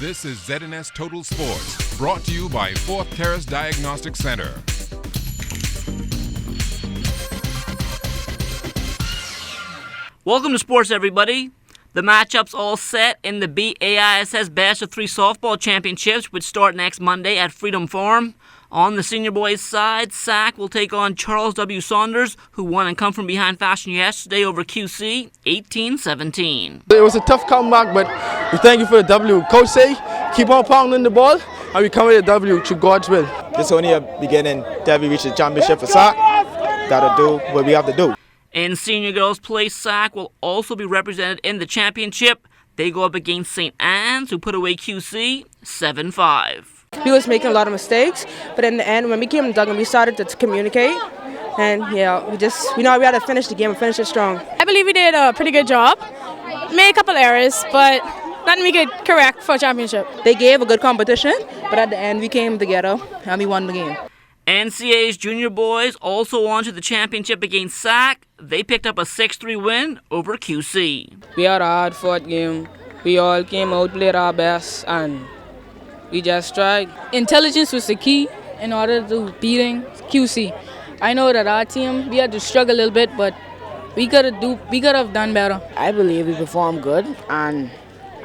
This is ZNS Total Sports, brought to you by Fourth Terrace Diagnostic Center. Welcome to sports, everybody. The matchups all set in the BAISS Best of 3 Softball Championships, which start next Monday at Freedom Farm. On the senior boys side, SAC will take on Charles W. Saunders, who won and come from behind fashion yesterday over QC, 18-17. It was a tough comeback, but we thank you for the W. Coach say, keep on pounding the ball, and we come with a W through God's will. It's only a beginning till we reach the championship for SAC. That'll do what we have to do. In senior girls play, SAC will also be represented in the championship. They go up against St. Anne's, who put away QC, 7-5. We was making a lot of mistakes, but in the end, when we came to Duggan, we started to communicate, and we know we had to finish the game and finish it strong. I believe we did a pretty good job. Made a couple errors, but nothing we could correct for a championship. They gave a good competition, but at the end, we came together and we won the game. NCAA's junior boys also on to the championship against SAC. They picked up a 6-3 win over QC. We had a hard-fought game. We all came out, played our best, and we just tried. Intelligence was the key in order to beating QC. I know that our team, we had to struggle a little bit, but we could have done better. I believe we performed good, and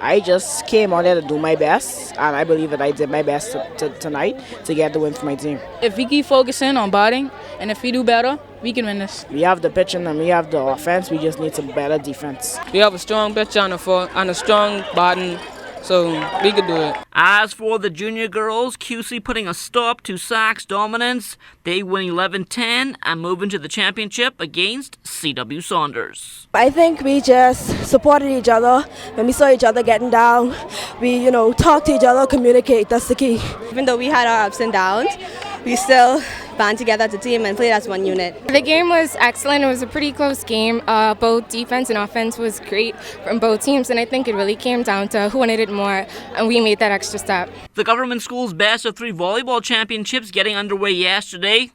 I just came out there to do my best, and I believe that I did my best tonight to get the win for my team. If we keep focusing on batting, and if we do better, we can win this. We have the pitching and we have the offense. We just need some better defense. We have a strong pitch and a strong batting, so we could do it. As for the junior girls, QC putting a stop to SAC's dominance. They win 11-10 and move into the championship against CW Saunders. I think we just supported each other. When we saw each other getting down, we, talked to each other, communicate. That's the key. Even though we had our ups and downs, we still band together as a team and played as one unit. The game was excellent. It was a pretty close game. Both defense and offense was great from both teams, and I think it really came down to who wanted it more, and we made that extra step. The government school's Best of 3 Volleyball Championships getting underway yesterday.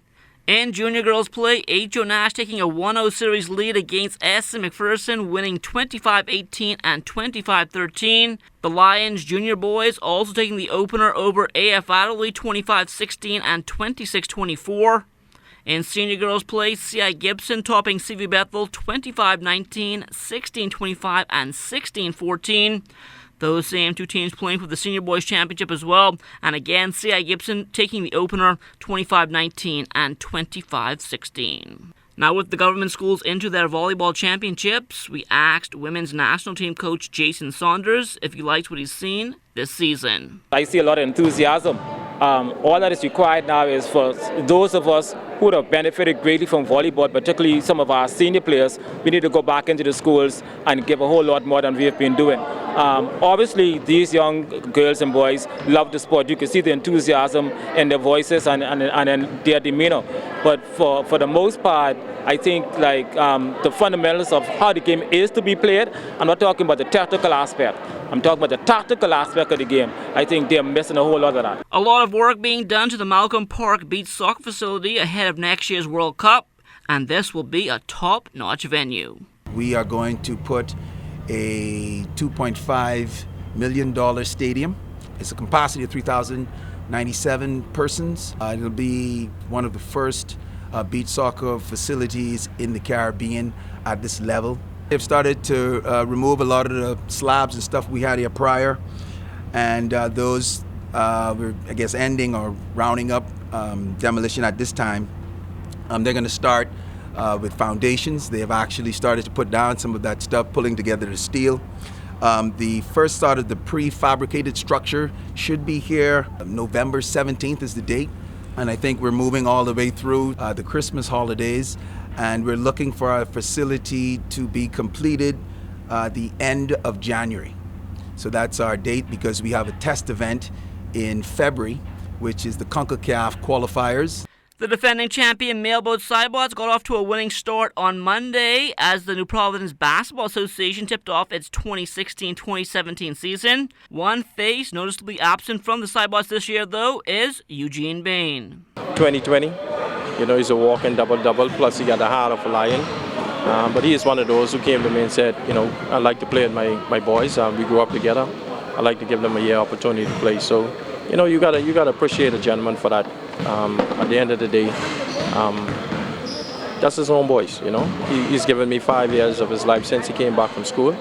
In junior girls play, H.O. Nash taking a 1-0 series lead against S. McPherson, winning 25-18 and 25-13. The Lions junior boys also taking the opener over A.F. Adderley, 25-16 and 26-24. In senior girls play, C.I. Gibson topping C.V. Bethel, 25-19, 16-25 and 16-14. Those same two teams playing for the Senior Boys Championship as well. And again, C.I. Gibson taking the opener 25-19 and 25-16. Now with the government schools into their volleyball championships, we asked women's national team coach Jason Saunders if he liked what he's seen this season. I see a lot of enthusiasm. All that is required now is for those of us who would have benefited greatly from volleyball, particularly some of our senior players, we need to go back into the schools and give a whole lot more than we have been doing. Obviously, these young girls and boys love the sport. You can see the enthusiasm in their voices and in their demeanor. But for the most part, I think the fundamentals of how the game is to be played, I'm not talking about the tactical aspect. I'm talking about the tactical aspect of the game. I think they're missing a whole lot of that. A lot of work being done to the Malcolm Park Beach Soccer facility ahead of next year's World Cup, and this will be a top-notch venue. We are going to put a $2.5 million stadium. It's a capacity of 3,097 persons. It'll be one of the first beach soccer facilities in the Caribbean at this level. They've started to remove a lot of the slabs and stuff we had here prior, and those were, ending or rounding up demolition at this time. They're going to start with foundations. They have actually started to put down some of that stuff, pulling together the steel. The first start of the prefabricated structure should be here. November 17th is the date, and I think we're moving all the way through the Christmas holidays. And we're looking for our facility to be completed the end of January. So that's our date, because we have a test event in February, which is the CONCACAF qualifiers. The defending champion Mailboat Cybots got off to a winning start on Monday as the New Providence Basketball Association tipped off its 2016-2017 season. One face noticeably absent from the Cybots this year, though, is Eugene Bain. 2020. He's a walking double-double, plus he got the heart of a lion. But he is one of those who came to me and said, I'd like to play with my boys. We grew up together. I like to give them a year opportunity to play. So, you know, you gotta appreciate a gentleman for that. At the end of the day, that's his own boys. You know, he's given me 5 years of his life since he came back from school,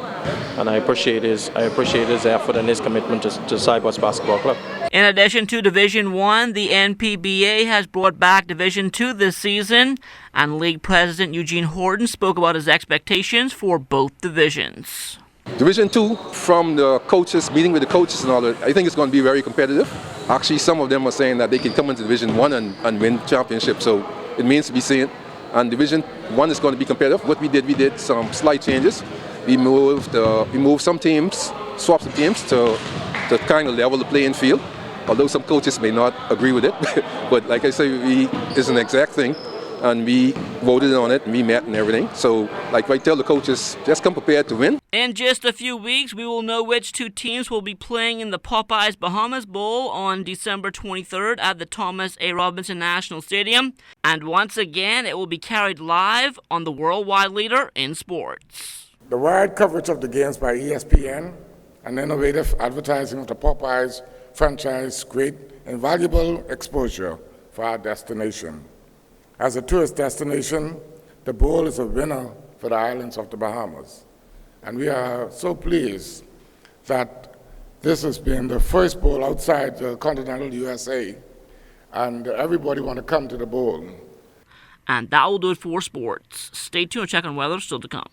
and I appreciate his effort and his commitment to Cyprus Basketball Club. In addition to Division 1, the NPBA has brought back Division 2 this season, and League President Eugene Horton spoke about his expectations for both divisions. Division 2, from the coaches, meeting with the coaches and all that, I think it's going to be very competitive. Actually, some of them are saying that they can come into Division 1 and win championship, so it means to be seen. And Division 1 is going to be competitive. What we did some slight changes. We moved some teams, swapped some teams to kind of level the playing field. Although some coaches may not agree with it, but like I say, it's an exact thing, and we voted on it, and we met and everything. So, like I tell the coaches, just come prepared to win. In just a few weeks, we will know which two teams will be playing in the Popeyes Bahamas Bowl on December 23rd at the Thomas A. Robinson National Stadium. And once again, it will be carried live on the worldwide leader in sports. The wide coverage of the games by ESPN and innovative advertising of the Popeyes franchise create invaluable exposure for our destination. As a tourist destination, the bowl is a winner for the islands of the Bahamas. And we are so pleased that this has been the first bowl outside the continental USA, and everybody want to come to the bowl. And that will do it for sports. Stay tuned to check on weather still to come.